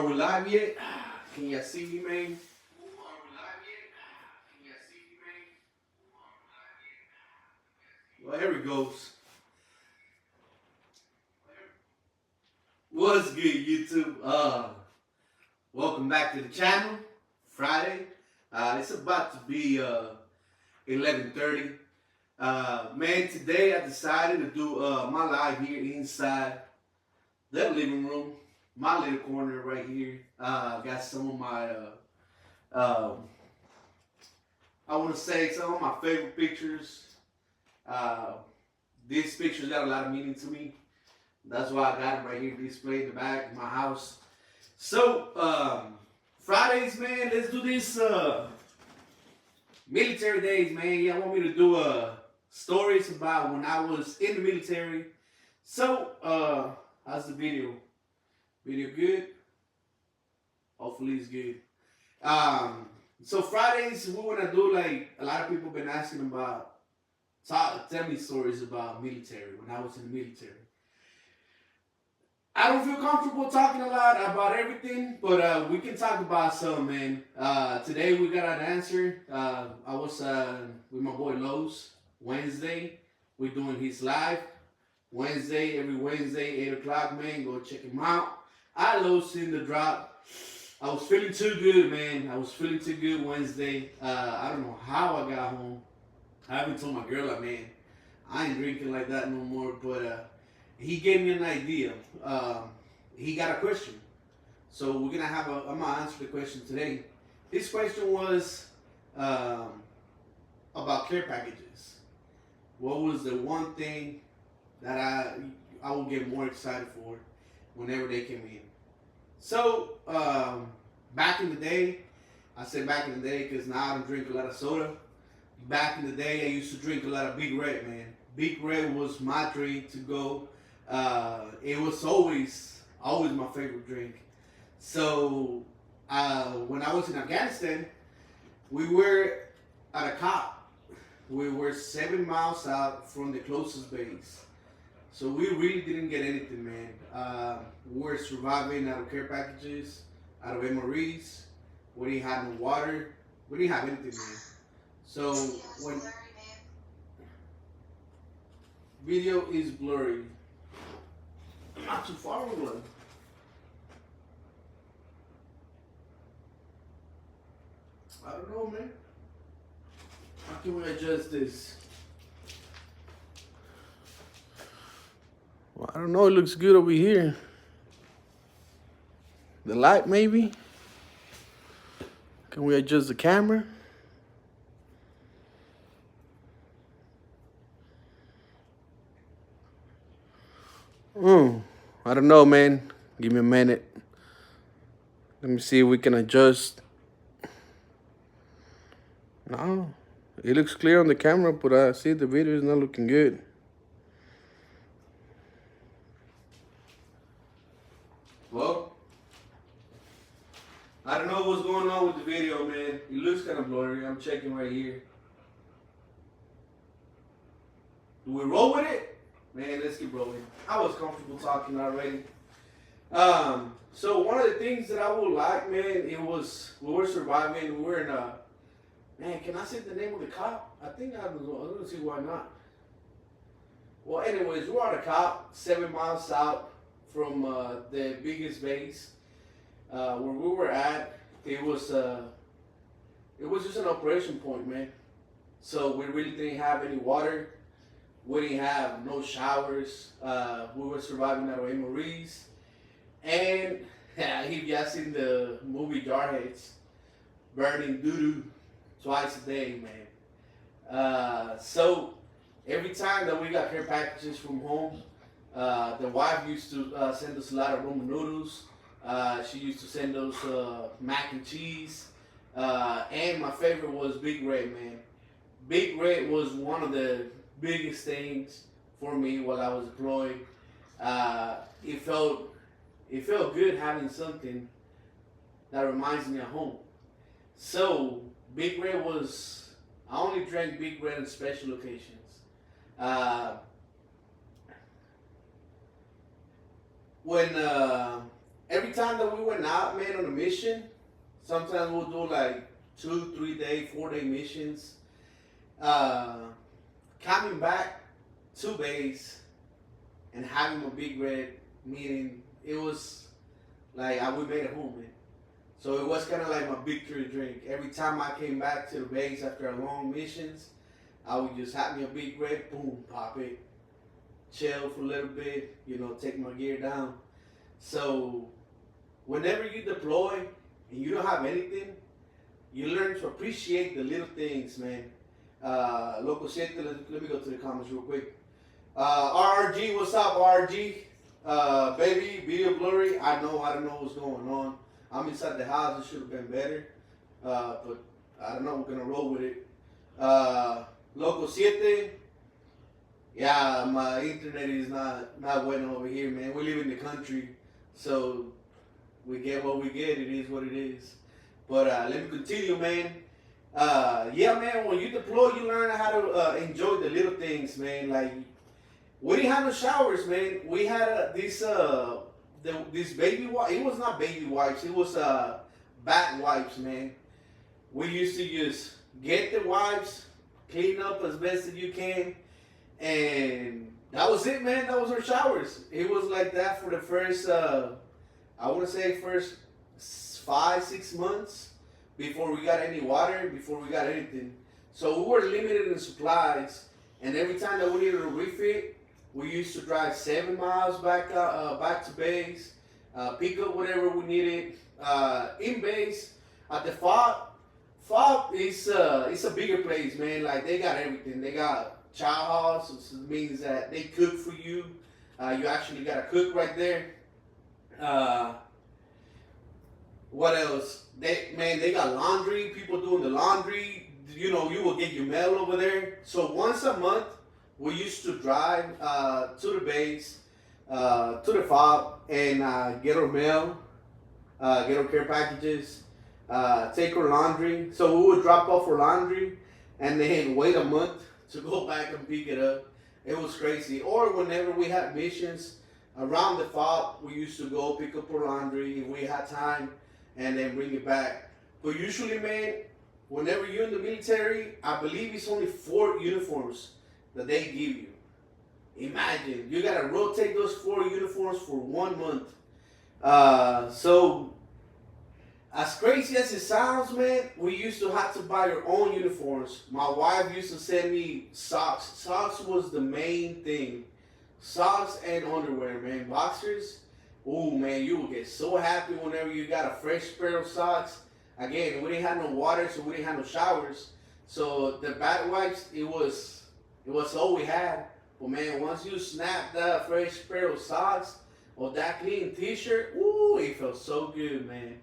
Are we live yet? Can y'all see me, man? Well, here it goes. What's good, YouTube? Welcome back to the channel. Friday. It's about to be 11:30. Man, today I decided to do my live here inside the living room, my little corner right here. Got some of my I want to say some of my favorite pictures. These pictures got a lot of meaning to me. That's why I got them right here displayed in the back of my house. So, Fridays, man, let's do this military days, man. Y'all want me to do stories about when I was in the military. So, how's the video? Video good? Hopefully it's good. So Fridays, we want to do, like, a lot of people been asking about, tell me stories about military, when I was in the military. I don't feel comfortable talking a lot about everything, but we can talk about some, man. Today we got an answer. I was with my boy Lowe's Wednesday. We're doing his live Wednesday, every Wednesday, 8 o'clock, man. Go check him out. I Lowe's in the drop. I was feeling too good, man. I was feeling too good Wednesday. I don't know how I got home. I haven't told my girl, like, man, I ain't drinking like that no more, but he gave me an idea. He got a question. So we're gonna have I'm gonna answer the question today. This question was about care packages. What was the one thing that I would get more excited for whenever they came in? So back in the day, I say back in the day because now I don't drink a lot of soda. Back in the day, I used to drink a lot of Big Red, man. Big Red was my drink to go. It was always my favorite drink. So when I was in Afghanistan, we were at a COP. We were 7 miles out from the closest base. So we really didn't get anything, man. We were surviving out of care packages, out of MREs. We didn't have no water. We didn't have anything, man. So when video is blurry. Not too far away. I don't know, man. How can we adjust this? Well, I don't know. It looks good over here. The light, maybe. Can we adjust the camera? I don't know, man. Give me a minute. Let me see if we can adjust. No, it looks clear on the camera, but I see the video is not looking good. Well, I don't know what's going on with the video, man. It looks kind of blurry. I'm checking right here. Do we roll with it? Man, let's keep rolling. I was comfortable talking already. So one of the things that I would like, man, it was we were surviving. We were in a, man, can I say the name of the cop? I think I was gonna see why not. Well, anyways, we were at a cop 7 miles out from the biggest base. Where we were at, it was just an operation point, man. So we really didn't have any water. We didn't have no showers. We were surviving out of MREs. And if you guys seen the movie Jarheads, burning doo-doo twice a day, man. So every time that we got care packages from home, the wife used to send us a lot of ramen noodles. She used to send us mac and cheese. And my favorite was Big Red, man. Big Red was one of the biggest things for me while I was deployed. It felt good having something that reminds me of home. So Big Red was, I only drank Big Red on special occasions. When every time that we went out, man, on a mission, sometimes we'll do like 2, 3 day, 4 day missions. Uh, Coming back 2 days and having a big red meeting, it was like we made it home, man. So it was kind of like my victory drink. Every time I came back to the base after a long missions, I would just have me a big red, boom, pop it, chill for a little bit, take my gear down. So whenever you deploy and you don't have anything, you learn to appreciate the little things, man. Local shit, let me go to the comments real quick. RRG, what's up, RRG? Baby, video blurry. I don't know what's going on. I'm inside the house. It should have been better. But I don't know. We're gonna roll with it. Loco 7. Yeah, my internet is not bueno over here, man. We live in the country, so we get what we get. It is what it is. But let me continue, man. Yeah, man. When you deploy, you learn how to enjoy the little things, man. Like we didn't have no showers, man. We had this baby wipe. It was not baby wipes. It was back wipes, man. We used to just get the wipes, clean up as best as you can, and that was it, man. That was our showers. It was like that for the first, I want to say, first 5-6 months before we got any water, before we got anything. So we were limited in supplies, and every time that we needed a refit, we used to drive 7 miles back to base, pick up whatever we needed in base. At the FOB is it's a bigger place, man. Like they got everything. They got chow house, which means that they cook for you. You actually got a cook right there. What else? They got laundry. People doing the laundry. You will get your mail over there. So once a month, we used to drive to the base, to the FOB, and get our mail, get our care packages, take our laundry. So we would drop off our laundry and then wait a month to go back and pick it up. It was crazy. Or whenever we had missions around the FOB, we used to go pick up our laundry if we had time and then bring it back. But usually, man, whenever you're in the military, I believe it's only 4 uniforms that they give you. Imagine, you gotta rotate those 4 uniforms for 1 month. So, as crazy as it sounds, man, we used to have to buy our own uniforms. My wife used to send me socks. Socks was the main thing. Socks and underwear, man. Boxers, oh man, you would get so happy whenever you got a fresh pair of socks. Again, we didn't have no water, so we didn't have no showers. So the back wipes, it was all we had. But man, once you snap that fresh pair of socks or that clean t-shirt, ooh, it felt so good, man.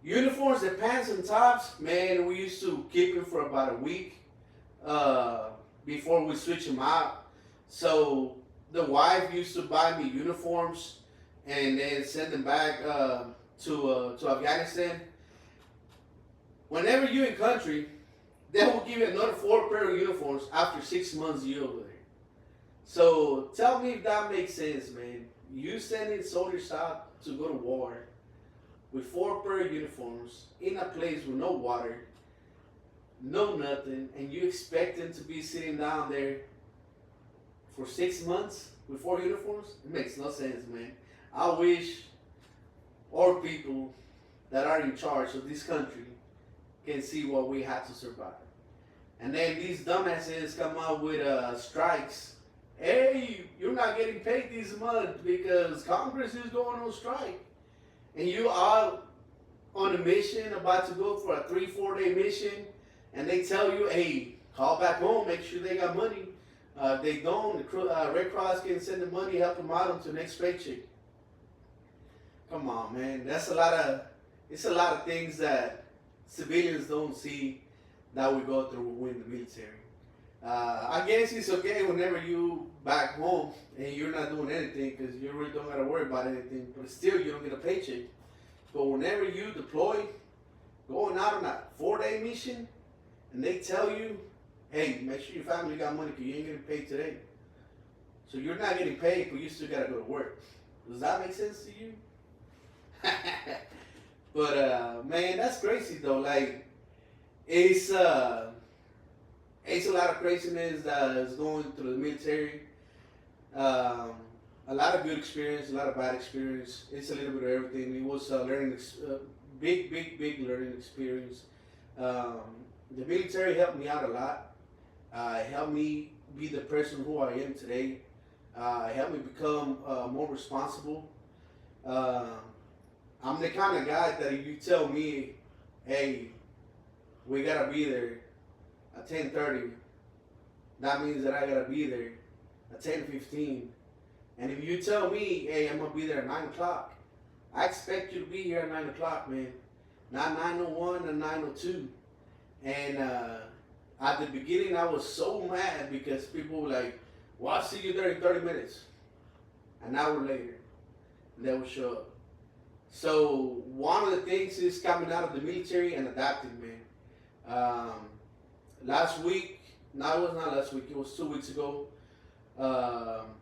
Uniforms, the pants and tops, man, we used to keep them for about a week before we switch them out. So the wife used to buy me uniforms and then send them back to Afghanistan. Whenever you're in country, they will give you another 4 pair of uniforms after 6 months you're over there. So tell me if that makes sense, man. You sending soldiers out to go to war with 4 pair of uniforms in a place with no water, no nothing, and you expect them to be sitting down there for 6 months with 4 uniforms? It makes no sense, man. I wish our people that are in charge of this country can see what we had to survive. And then these dumbasses come out with strikes. Hey, you're not getting paid this month because Congress is going on strike. And you are on a mission, about to go for a 3-4 day mission, and they tell you, hey, call back home, make sure they got money. They don't, the Red Cross can send the money, help them out until next paycheck. Come on, man. It's a lot of things that civilians don't see that we go through when we're in the military. I guess it's okay whenever you back home and you're not doing anything because you really don't got to worry about anything, but still you don't get a paycheck. But whenever you deploy, going out on a 4-day mission, and they tell you, hey, make sure your family got money because you ain't getting paid today. So you're not getting paid, but you still got to go to work. Does that make sense to you? But man, that's crazy though. Like it's uh it's a lot of craziness that is going through the military. Um, a lot of good experience, a lot of bad experience. It's a little bit of everything. It was a big learning experience. Um, the military helped me out a lot. It helped me be the person who I am today. It helped me become more responsible. Uh, I'm the kind of guy that if you tell me, hey, we gotta be there at 10:30, that means that I gotta be there at 10:15. And if you tell me, hey, I'm gonna be there at 9 o'clock, I expect you to be here at 9 o'clock, man. Not 9:01 or 9:02. And at the beginning, I was so mad because people were like, well, I'll see you there in 30 minutes. An hour later, they would show up. So one of the things is coming out of the military and adapting, man. Last week, no, it was not last week. It was 2 weeks ago. Um,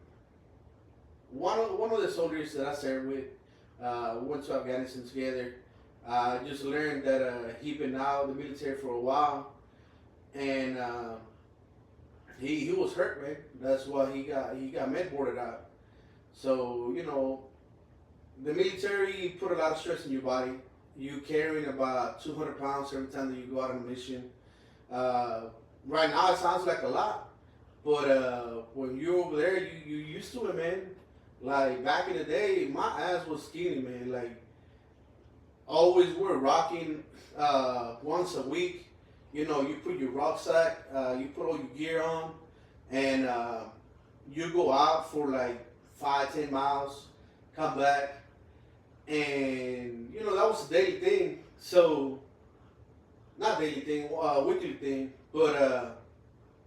one of the soldiers that I served with, we went to Afghanistan together. I just learned that he'd been out of the military for a while, and he was hurt, man. That's why he got med boarded out. So the military put a lot of stress on your body. You carrying about 200 pounds every time that you go out on a mission. Right now it sounds like a lot, but when you're over there, you used to it, man. Like back in the day, my ass was skinny, man. Like always we're rocking once a week. You put your rucksack, you put all your gear on, and you go out for like 5-10 miles, come back. And that was a daily thing. So not daily thing, weekly thing. But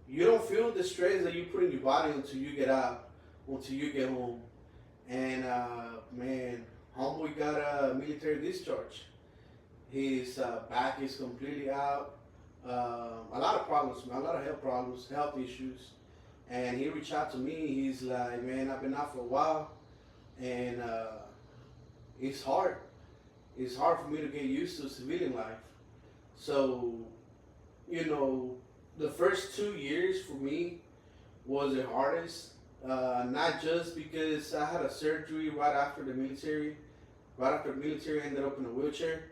you don't feel the stress that you put in your body until you get out, until you get home. And man, homeboy got a military discharge. His back is completely out. A lot of problems, man. A lot of health problems, health issues. And he reached out to me. He's like, man, I've been out for a while, and it's hard. It's hard for me to get used to civilian life. So, the first 2 years for me was the hardest. Not just because I had a surgery right after the military. Right after the military, I ended up in a wheelchair.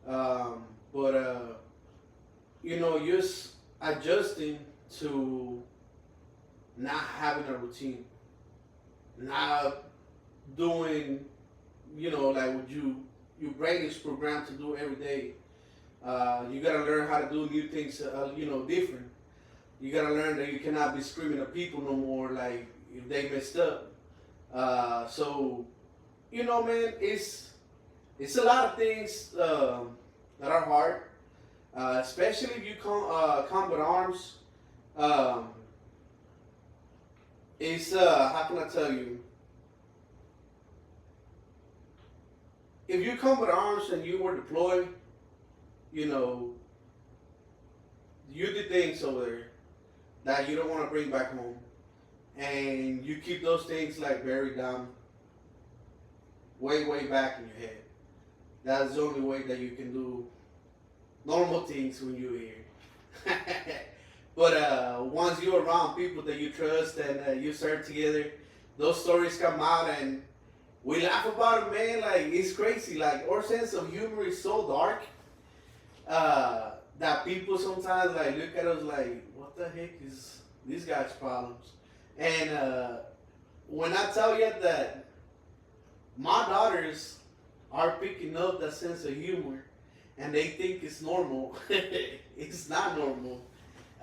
But just adjusting to not having a routine, not doing, like what your brain is programmed to do every day. You gotta learn how to do new things, different. You gotta learn that you cannot be screaming at people no more, like if they messed up. So, man, it's a lot of things that are hard, especially if you combat arms. It's how can I tell you? If you combat arms and you were deployed, you did things over there that you don't want to bring back home, and you keep those things like buried down, way back in your head. That's the only way that you can do normal things when you're here. But once you're around people that you trust and you serve together, those stories come out and we laugh about it, man. Like, it's crazy. Like, our sense of humor is so dark that people sometimes like look at us like, what the heck is these guys' problems? And when I tell you that my daughters are picking up that sense of humor and they think it's normal, it's not normal.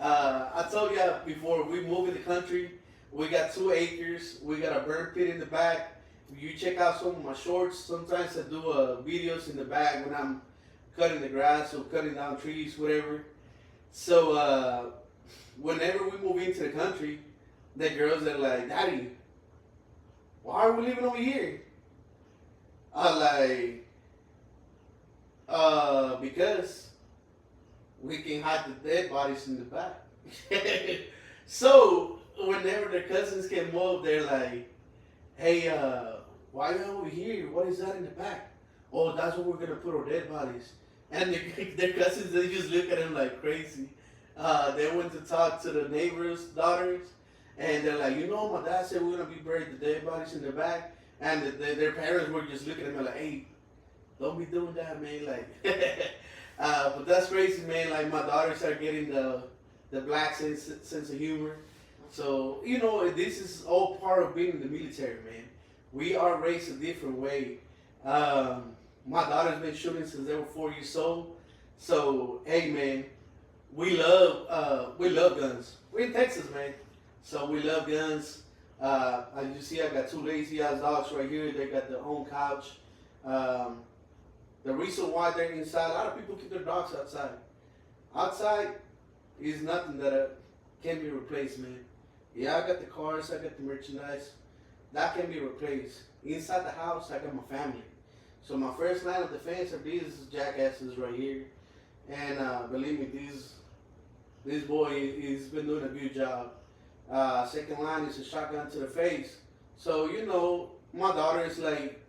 I told you before, we moved in the country. We got 2 acres. We got a burn pit in the back. You check out some of my shorts. Sometimes I do videos in the back when I'm cutting the grass or cutting down trees, whatever. So whenever we move into the country, the girls are like, Daddy, why are we living over here? I'm like, because we can hide the dead bodies in the back. So whenever their cousins came up, they're like, hey, why are you over here? What is that in the back? Oh, that's where we're gonna put our dead bodies. And their cousins, they just look at him like crazy. They went to talk to the neighbors' daughters, and they're like, you know, my dad said we're gonna be buried the dead bodies in the back, and their parents were just looking at me like, hey, don't be doing that, man. Like, but that's crazy, man. Like my daughters are getting the black sense of humor. So you know, this is all part of being in the military, man. We are raised a different way. My daughter's been shooting since they were 4 years old. So hey, man, we love guns. We're in Texas, man. So we love guns. As you see, I got two lazy ass dogs right here. They got their own couch. Um, the reason why they're inside, a lot of people keep their dogs outside. Outside is nothing that can be replaced, man. Yeah, I got the cars, I got the merchandise. That can be replaced. Inside the house, I got my family. So my first line of defense are these jackasses right here. And believe me, this boy he's been doing a good job. Second line is a shotgun to the face. So you know, my daughters like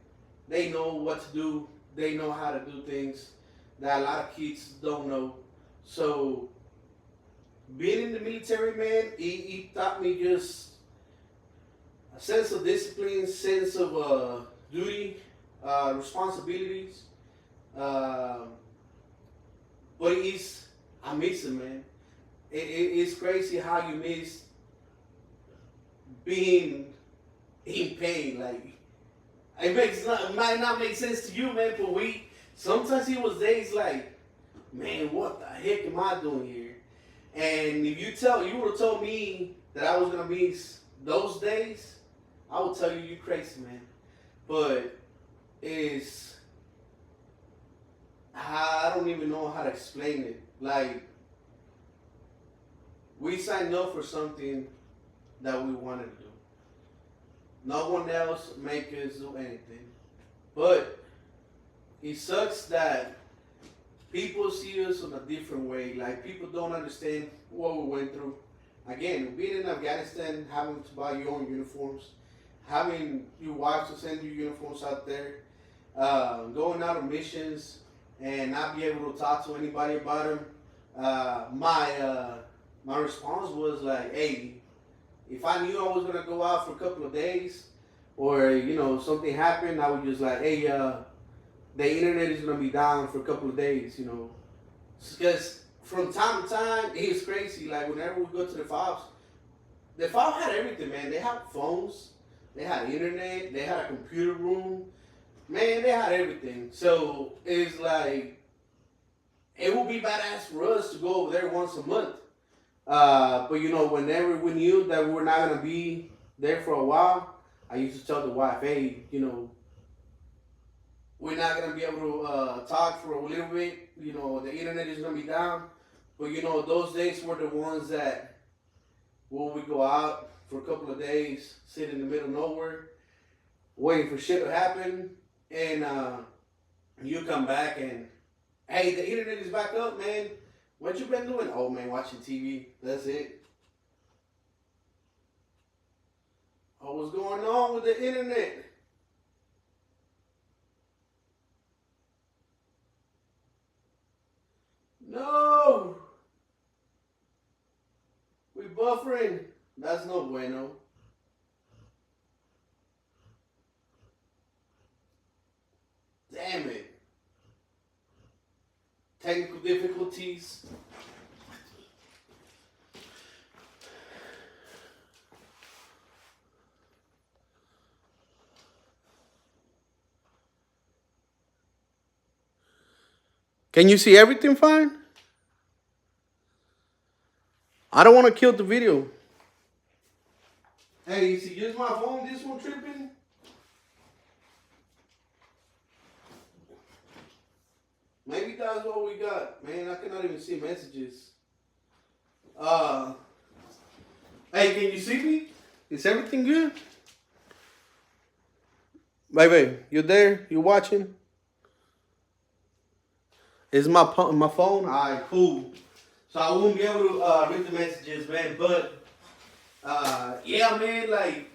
they know what to do. They know how to do things that a lot of kids don't know. So being in the military, man, he taught me just a sense of discipline, sense of duty, responsibilities. But I miss it, man. It's crazy how you miss being in pain. Like it might not make sense to you, man. But sometimes it was days like, man, what the heck am I doing here? And if you would have told me that I was gonna miss those days, I would tell you crazy, man. But I don't even know how to explain it. Like we signed up for something that we wanted to do. No one else make us do anything. But it sucks that people see us in a different way. Like people don't understand what we went through. Again, being in Afghanistan, having to buy your own uniforms, having your wives to send you uniforms out there, going out on missions and not be able to talk to anybody about them. My response was like, hey, if I knew I was gonna go out for a couple of days, or you know something happened, I would just like, hey, the internet is gonna be down for a couple of days, you know, because from time to time it's crazy. Like whenever we go to the FOB had everything, man. They had phones, they had internet, they had a computer room, man. They had everything. So it's like it would be badass for us to go over there once a month. But you know, whenever we knew that we were not gonna be there for a while, I used to tell the wife, hey, you know, we're not gonna be able to talk for a little bit. You know, the internet is gonna be down. But you know, those days were the ones that when we go out for a couple of days, sit in the middle of nowhere, waiting for shit to happen, and you come back and hey, the internet is back up, man. What you been doing? Oh man, watching TV. That's it. Oh, what's going on with the internet? No, we buffering. That's no bueno. Damn it. Technical difficulties. Can you see everything fine? I don't want to kill the video. Hey, you see, use my phone. This one tripping. Maybe that's what we got, man. I cannot even see messages. Hey, can you see me? Is everything good? Baby, you there? You watching? Is my phone? Alright, cool. So I won't be able to read the messages, man. But yeah, man, like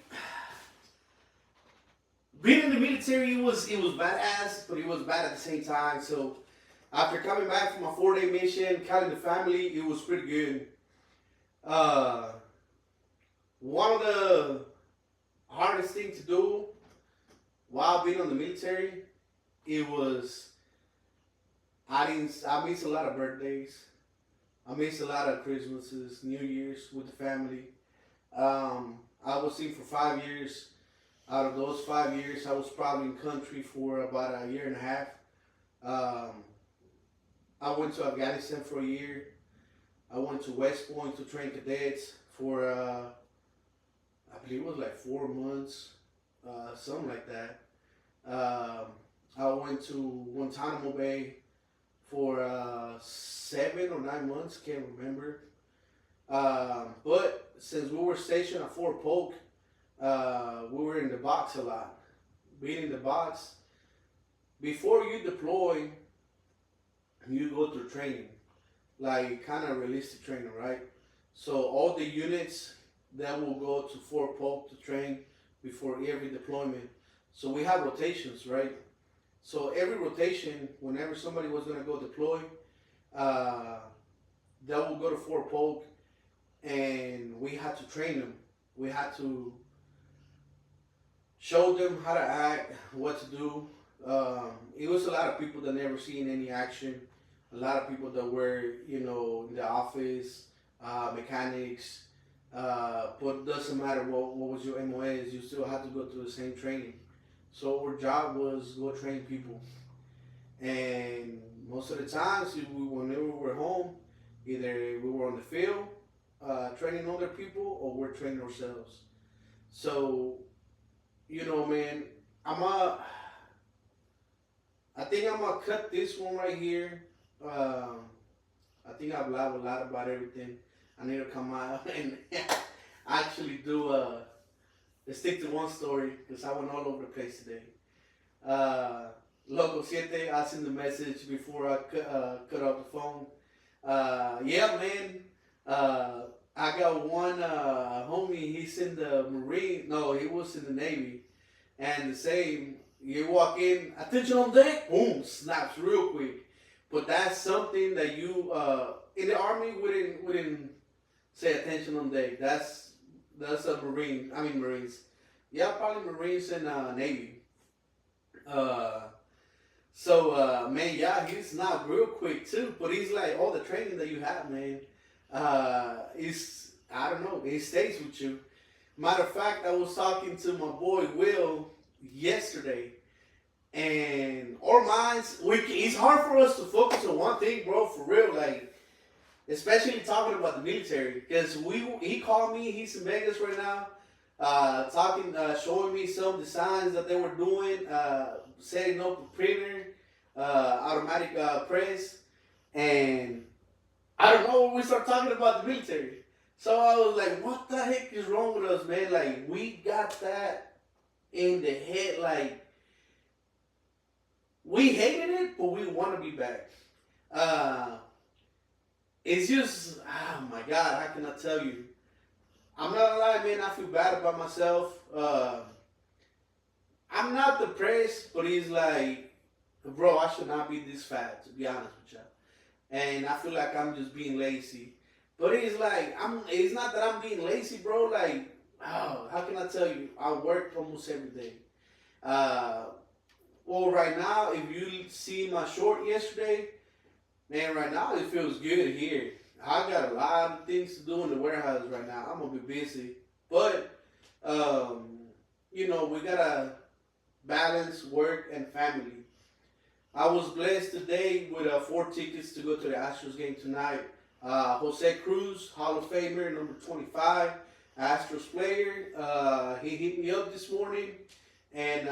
being in the military, it was badass, but it was bad at the same time. So after coming back from my 4 day mission, counting the family, it was pretty good. Uh, One of the hardest things to do while being on the military, it was I missed a lot of birthdays. I missed a lot of Christmases, New Year's with the family. I was in for 5 years. Out of those 5 years, I was probably in country for about a year and a half. Um, I went to Afghanistan for a year. I went to West Point to train cadets for, I believe it was like 4 months, something like that. I went to Guantanamo Bay for 7 or 9 months, can't remember. But since we were stationed at Fort Polk, we were in the box a lot. Being in the box, before you deploy, you go through training, like kind of realistic training, right? So all the units that will go to Fort Polk to train before every deployment. So we have rotations, right? So every rotation, whenever somebody was gonna go deploy, uh, they will go to Fort Polk, and we had to train them. We had to show them how to act, what to do. It was a lot of people that never seen any action. A lot of people that were, in the office, mechanics. But it doesn't matter what was your MOS, you still had to go through the same training. So our job was go train people. And most of the times, whenever we were home, either we were on the field training other people or we're training ourselves. So, man, I'm a. I think I'm gonna cut this one right here. I think I've lied a lot about everything. I need to come out and actually do stick to one story because I went all over the place today. Loco Siete, I sent the message before I cut off the phone. Yeah, man. I got one homie. He's in the Marine. No, he was in the Navy. And the same. You walk in, attention on deck, boom, snaps real quick. But that's something that you in the Army wouldn't say attention on deck. That's a Marine. I mean Marines. Yeah, probably Marines and Navy. Uh, man, yeah, he's not real quick too. But he's like all the training that you have, man. Is I don't know. It stays with you. Matter of fact, I was talking to my boy Will yesterday, and our minds, it's hard for us to focus on one thing, bro. For real, like especially talking about the military, because he called me. He's in Vegas right now, showing me some designs that they were doing, setting up a printer, automatic press, and I don't know when we start talking about the military. So I was like, what the heck is wrong with us, man? Like, we got that in the head. Like, we hated it, but we want to be back. It's just, oh my God, how can I tell you? I'm not gonna lie, man, I feel bad about myself. I'm not depressed, but it's like, bro, I should not be this fat, to be honest with you. And I feel like I'm just being lazy. But it's like, it's not that I'm being lazy, bro. Like, oh, how can I tell you? I work almost every day. Well, right now, if you see my short yesterday, man, right now it feels good here. I got a lot of things to do in the warehouse right now. I'm going to be busy. But, we got to balance work and family. I was blessed today with 4 tickets to go to the Astros game tonight. Jose Cruz, Hall of Famer, number 25, Astros player. He hit me up this morning, and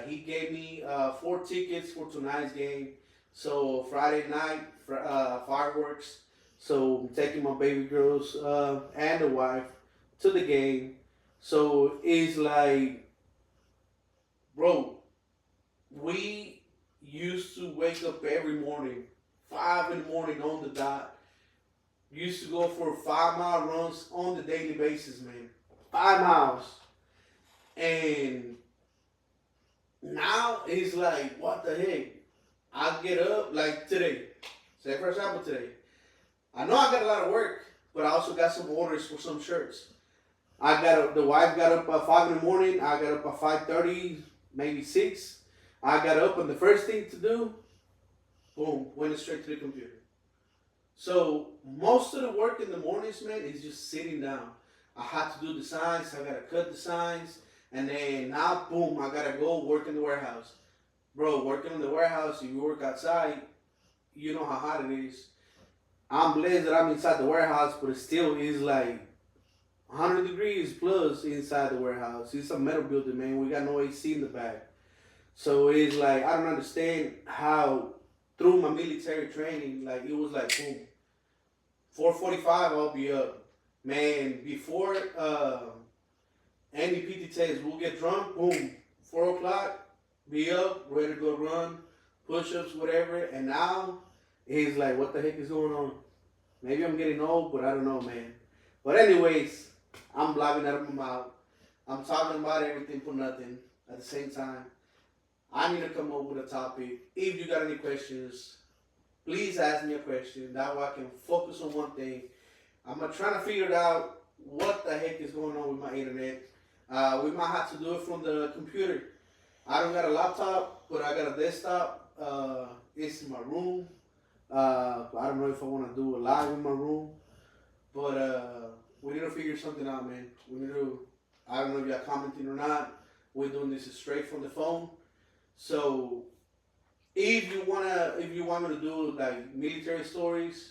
he gave me 4 tickets for tonight's game. So Friday night, fireworks. So I'm taking my baby girls and the wife to the game. So it's like, bro, we used to wake up every morning, 5 in the morning on the dot. Used to go for 5-mile runs on the daily basis, man. 5 miles. And Now it's like, what the heck? I get up like today. Say for example today. I know I got a lot of work, but I also got some orders for some shirts. The wife got up at 5 in the morning. I got up at 5:30, maybe 6. I got up and the first thing to do, boom, went straight to the computer. So most of the work in the mornings, man, is just sitting down. I had to do the signs. I gotta cut the signs, and then now, boom, I gotta go work in the warehouse. Bro, working in the warehouse, if you work outside, you know how hot it is. I'm blessed that I'm inside the warehouse, but it still is like 100 degrees plus inside the warehouse. It's a metal building, man. We got no AC in the back. So it's like, I don't understand how through my military training, like it was like, boom, 4:45, I'll be up. Man, before any PT test, we'll get drunk, boom, 4 o'clock, be up, ready to go run, push-ups, whatever. And now it's like, what the heck is going on? Maybe I'm getting old, but I don't know, man. But anyways, I'm blabbing out of my mouth. I'm talking about everything for nothing at the same time. I need to come up with a topic. If you got any questions, please ask me a question. That way I can focus on one thing. I'm trying to figure out what the heck is going on with my internet. We might have to do it from the computer. I don't got a laptop, but I got a desktop. It's in my room. I don't know if I want to do it live in my room, but we need to figure something out, man. We need to. I don't know if y'all commenting or not. We're doing this straight from the phone. So if you want me to do like military stories,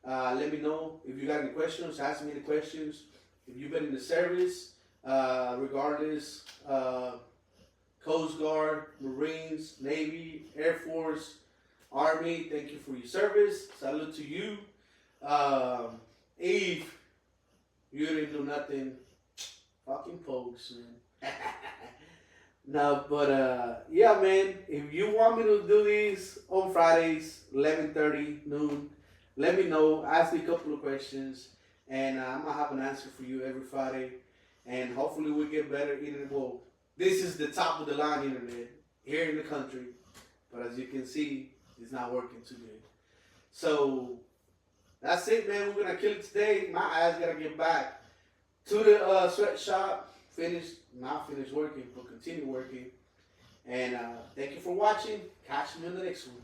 let me know. If you got any questions, ask me any questions. If you've been in the service, regardless, Coast Guard, Marines, Navy, Air Force, Army, thank you for your service. Salute to you. If you didn't do nothing, fucking folks, man. No, but yeah, man. If you want me to do these on Fridays, 11:30 noon, let me know. Ask me a couple of questions, and I'm gonna have an answer for you every Friday. And hopefully we get better internet. Well, this is the top of the line internet here in the country, but as you can see, it's not working too good. So that's it, man. We're gonna kill it today. My eyes gotta get back to the sweatshop. Not finish working, but continue working. And thank you for watching. Catch me in the next one.